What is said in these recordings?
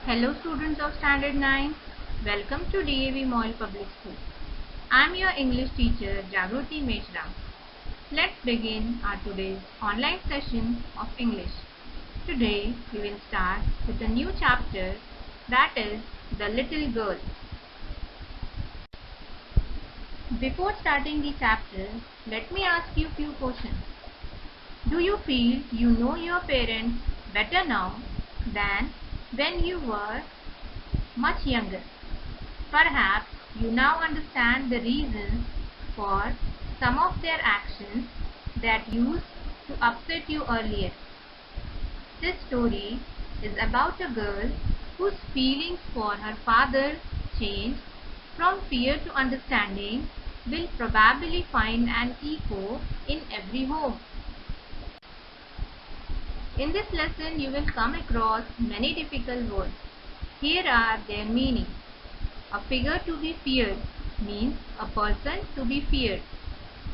Hello students of Standard 9. Welcome to DAV Moil Public School. I am your English teacher Jagruti Meshram. Let's begin our today's online session of English. Today we will start with a new chapter, that is The Little Girl. Before starting the chapter, let me ask you few questions. Do you feel you know your parents better now than when you were much younger? Perhaps you now understand the reasons for some of their actions that used to upset you earlier. This story is about a girl whose feelings for her father changed from fear to understanding, will probably find an echo in every home. In this lesson, you will come across many difficult words. Here are their meanings. A figure to be feared means a person to be feared.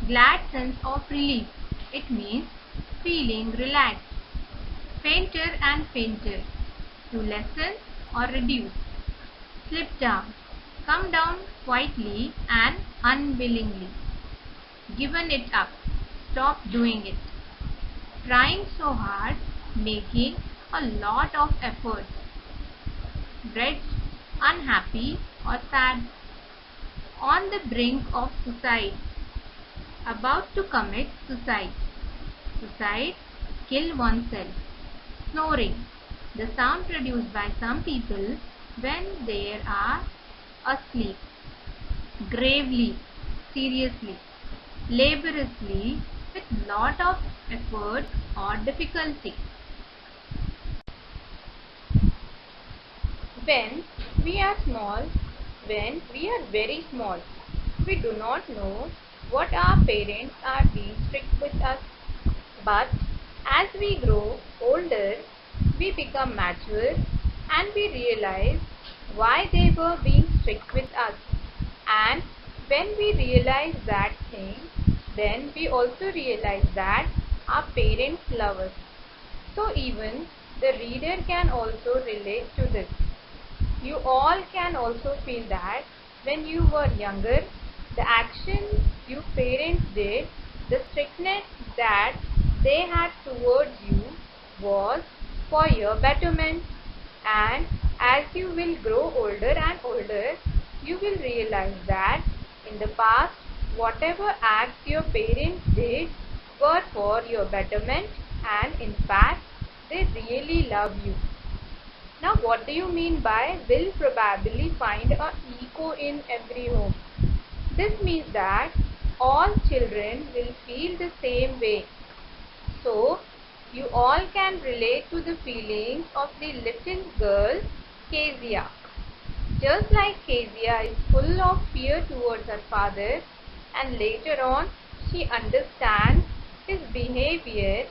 Glad sense of relief. It means feeling relaxed. Fainter and fainter. To lessen or reduce. Slip down. Come down quietly and unwillingly. Given it up. Stop doing it. Trying so hard, making a lot of effort. Wretched, unhappy or sad. On the brink of suicide. About to commit suicide. Suicide, kill oneself. Snoring, the sound produced by some people when they are asleep. Gravely, seriously. Laboriously, with lot of effort or difficulty. When we are small, when we are very small, we do not know what our parents are being strict with us. But as we grow older, we become mature and we realize why they were being strict with us. And when we realize that thing, then we also realize that our parents love us. So even the reader can also relate to this. You all can also feel that when you were younger, the actions your parents did, the strictness that they had towards you was for your betterment. And as you will grow older and older, you will realize that in the past, whatever acts your parents did were for your betterment, and in fact, they really love you. Now, what do you mean by will probably find an echo in every home? This means that all children will feel the same way. So, you all can relate to the feelings of the little girl Kezia. Just like Kezia is full of fear towards her father, and later on she understands his behavior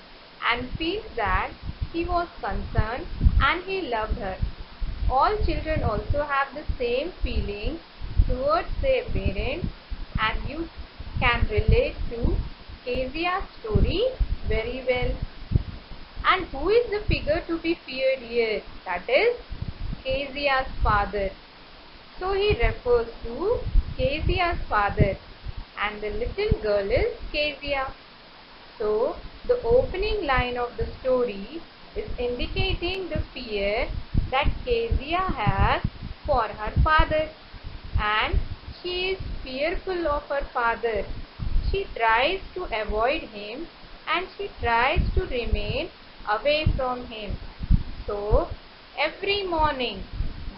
and feels that he was concerned and he loved her. All children also have the same feelings towards their parents, and you can relate to Kezia's story very well. And who is the figure to be feared here? That is Kezia's father. So he refers to Kezia's father, and the little girl is Kezia. So the opening line of the story is indicating the fear that Kezia has for her father, and she is fearful of her father. She tries to avoid him and she tries to remain away from him. So every morning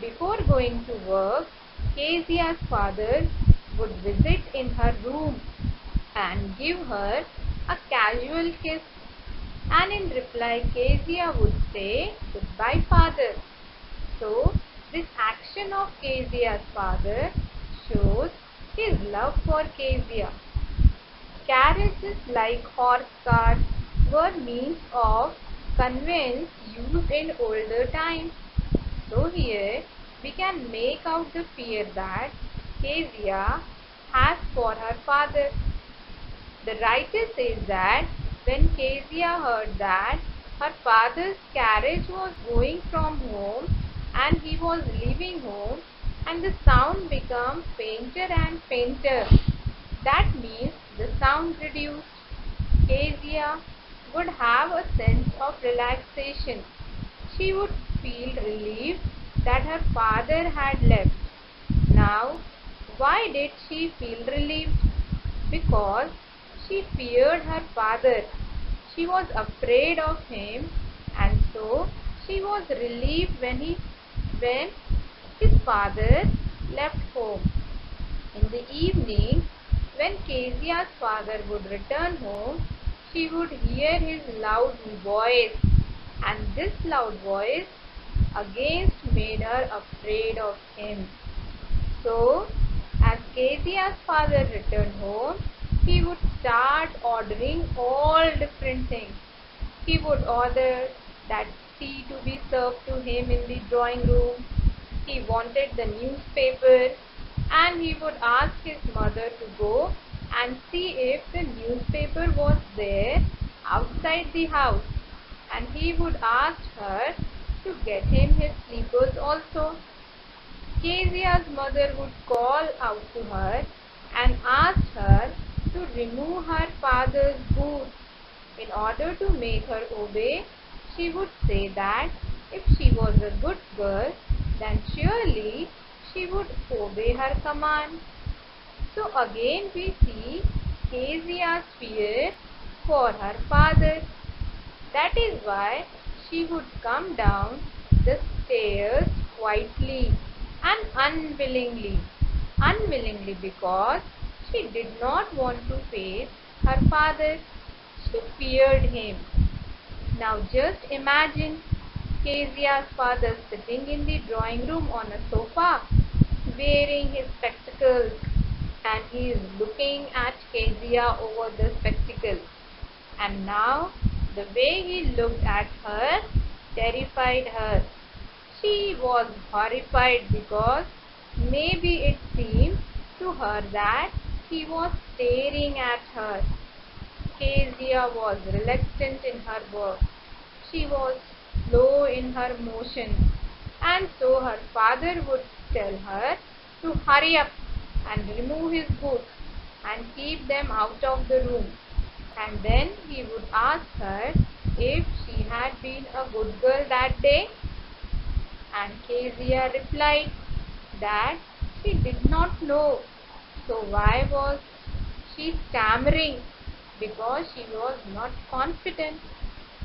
before going to work, Kezia's father would visit in her room and give her a casual kiss, and in reply Kezia would say, "Goodbye, father." So this action of Kezia's father shows his love for Kezia. Carriages like horse carts were means of conveyance used in older times. So here we can make out the fear that Kezia has for her father. The writer says that when Kezia heard that her father's carriage was going from home and he was leaving home, and the sound became fainter and fainter. That means the sound reduced. Kezia would have a sense of relaxation. She would feel relieved that her father had left. Now, why did she feel relieved? Because she feared her father. She was afraid of him, and so she was relieved when his father left home. In the evening, when Kezia's father would return home, she would hear his loud voice, and this loud voice against made her afraid of him. So, as Kezia's father returned home, he would start ordering all different things. He would order that tea to be served to him in the drawing room. He wanted the newspaper, and he would ask his mother to go and see if the newspaper was there outside the house. And he would ask her to get him his slippers also. Kezia's mother would call out to her and ask her to remove her father's boots. In order to make her obey, she would say that if she was a good girl, then surely she would obey her command. So again we see Kezia's fear for her father. That is why she would come down the stairs quietly and unwillingly. Unwillingly because she did not want to face her father. She feared him. Now just imagine Kezia's father sitting in the drawing room on a sofa, wearing his spectacles, and he is looking at Kezia over the spectacles. And now the way he looked at her terrified her. She was horrified because maybe it seemed to her that he was staring at her. Kezia was reluctant in her work. She was slow in her motion, and so her father would tell her to hurry up and remove his boots and keep them out of the room. And then he would ask her if she had been a good girl that day. And Kezia replied that she did not know. So why was she stammering? Because she was not confident.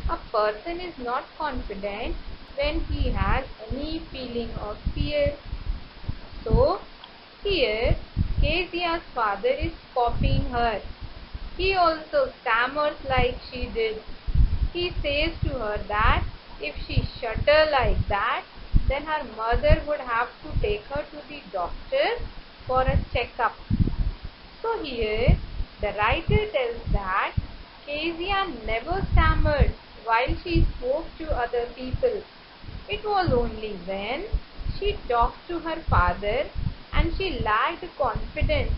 A person is not confident when he has any feeling of fear. So here Kezia's father is copying her. He also stammers like she did. He says to her that if she shudder like that, then her mother would have to take her to the doctor for a checkup. So here the writer tells that Kezia never stammered while she spoke to other people. It was only when she talked to her father and she lacked confidence,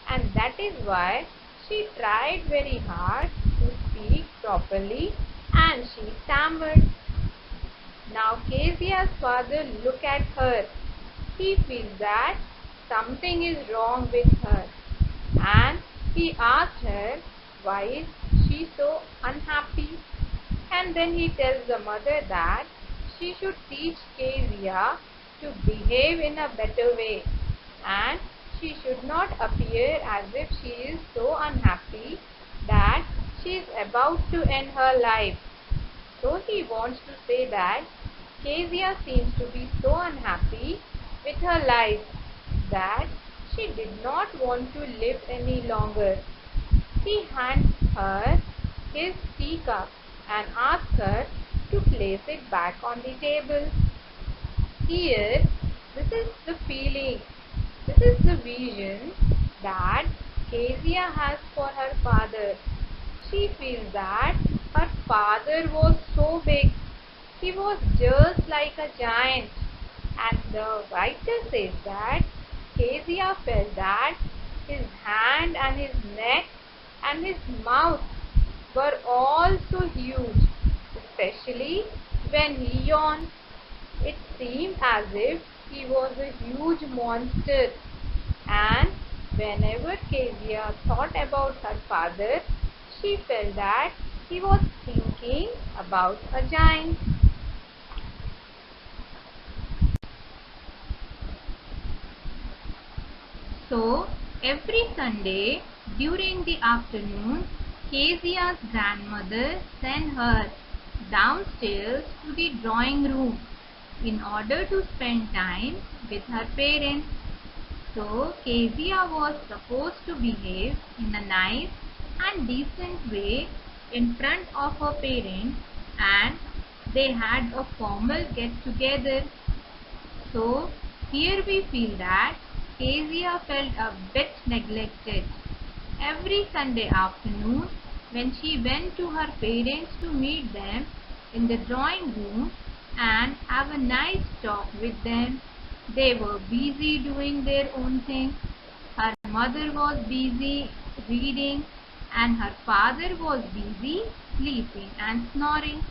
and that is why she tried very hard to speak properly and she stammered. Now Kezia's father looked at her. He feels that something is wrong with her, and he asked her why is she so unhappy. And then he tells the mother that she should teach Kezia to behave in a better way, and she should not appear as if she is so unhappy that she is about to end her life. So he wants to say that Kezia seems to be so unhappy with her life that she did not want to live any longer. He hands her his teacup and asks her to place it back on the table. Here, this is the feeling, this is the vision that Kezia has for her father. She feels that her father was so big. He was just like a giant. And the writer says that Kezia felt that his hand and his neck and his mouth were all so huge, especially when he yawned. It seemed as if he was a huge monster, and whenever Kezia thought about her father, she felt that he was thinking about a giant. So, every Sunday during the afternoon, Kezia's grandmother sent her downstairs to the drawing room in order to spend time with her parents. So, Kezia was supposed to behave in a nice and decent way in front of her parents, and they had a formal get-together. So, here we feel that Kezia felt a bit neglected. Every Sunday afternoon, when she went to her parents to meet them in the drawing room and have a nice talk with them, they were busy doing their own thing. Her mother was busy reading and her father was busy sleeping and snoring.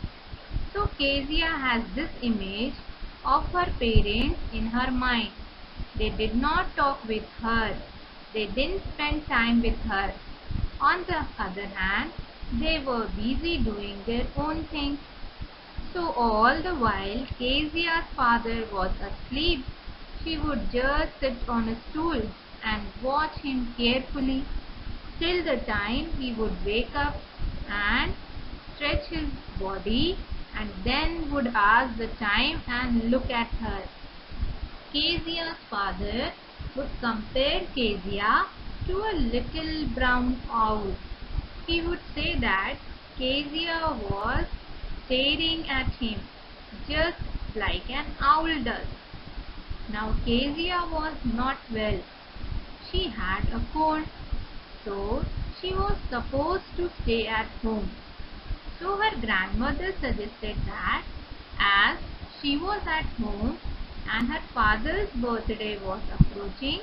So Kezia has this image of her parents in her mind. They did not talk with her. They didn't spend time with her. On the other hand, they were busy doing their own things. So all the while Kezia's father was asleep, she would just sit on a stool and watch him carefully till the time he would wake up and stretch his body, and then would ask the time and look at her. Kezia's father would compare Kezia to a little brown owl. He would say that Kezia was staring at him just like an owl does. Now Kezia was not well. She had a cold, so she was supposed to stay at home. So her grandmother suggested that as she was at home and her father's birthday was approaching,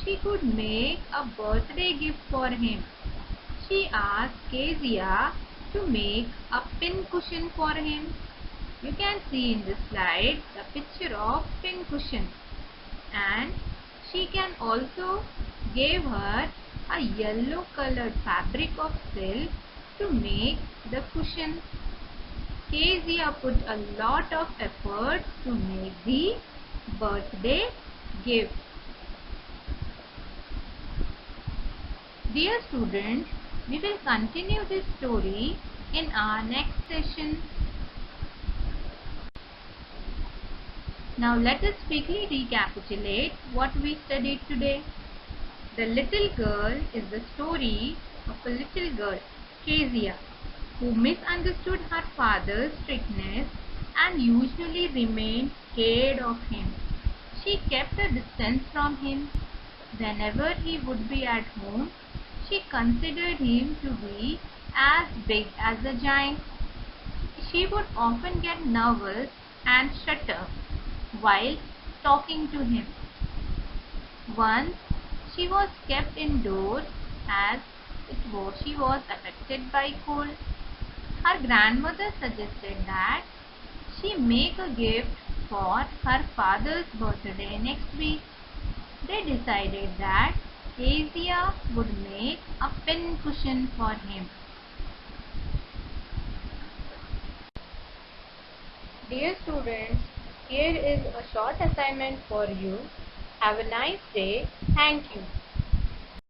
she could make a birthday gift for him. She asked Kezia to make a pin cushion for him. You can see in this slide the picture of pin cushion, and she can also give her a yellow colored fabric of silk to make the cushion. Kezia put a lot of effort to make the birthday gift. Dear students, we will continue this story in our next session. Now let us quickly recapitulate what we studied today. The Little Girl is the story of a little girl, Kezia, who misunderstood her father's strictness and usually remained scared of him. She kept a distance from him. Whenever he would be at home, she considered him to be as big as a giant. She would often get nervous and shudder while talking to him. Once she was kept indoors as she was affected by cold. Her grandmother suggested that she make a gift for her father's birthday next week. They decided that Kezia would make a pin cushion for him. Dear students, here is a short assignment for you. Have a nice day. Thank you.